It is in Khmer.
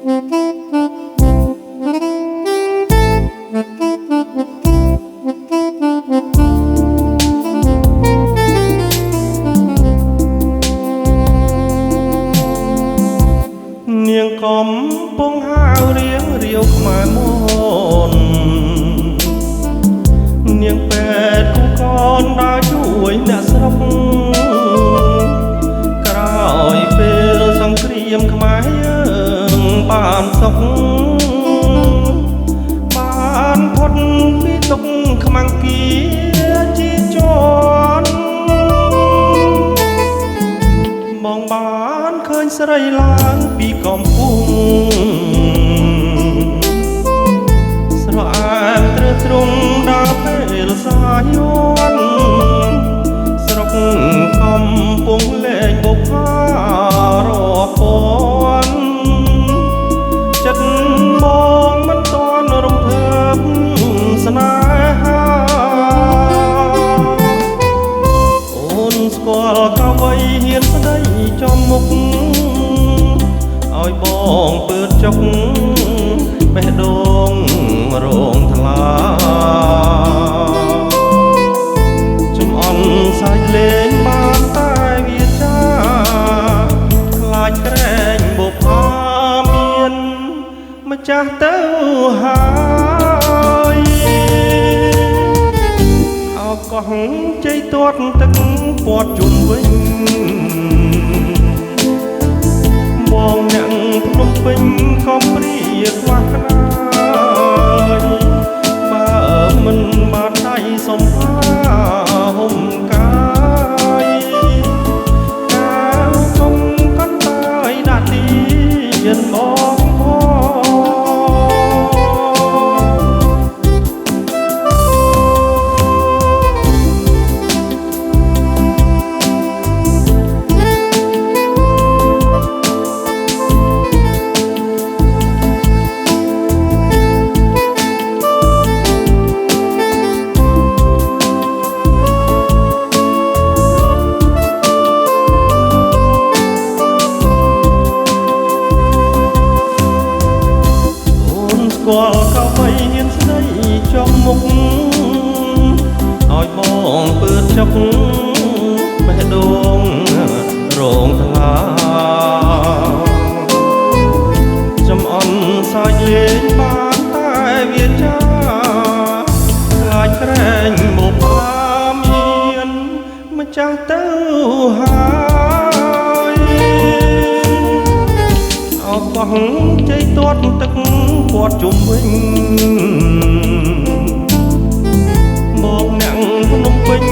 នាងកំពុងហាវរៀងរាវខ្មែរមននាងពេទ្យគូកនដើរជួយអ្នកស្រុកក្រោយពេលសង្គ្រាមខ្មែរយើងបានសុខបានផុតពីទុក្ខខ្មាំងគាជាជនបងបានឃើញស្រីឡើងពីកំពុងស្រអាមត្រឹមត្រង់ដល់ពេលសាយន់ស្រុកកំពុងលែងបុប្ផារាប់ពាន់ចិត្តបងមិនទាន់រំភើបស្នេហាអូនស្គាល់កអ្វីហ៊ានស្ដីចំមុខឲ្យបងពើចុកបេះដូងរងថ្លាចំអន់សាច់លេងបានតែវាចាខ្លាចក្រែងបុប្ផាមានម្ចាស់ទៅហើយអោកោះជ័យទាត់ទឹកពាត់ជុំវិញបងអ្នកភ្នំពេញកំព្រាខ្វះខ្នាយបើមិនបានដៃសំភាហុំកាយកាវគង់កន្តាយដាក់ទីយិនបងស្គាល់កអ្វីហ៊ានស្ដីចំមុខឲ្យបងពើចុកបេះដូងរងថ្លាចំអន់សាច់លេងបានតែវាចាខ្លាចក្រែងបុប្ផាមានម្ចាស់ទៅហើយអោកោះជ័យទាត់ទឹកពាត់ជុំវិញមកអ្នកភ្នំពេញ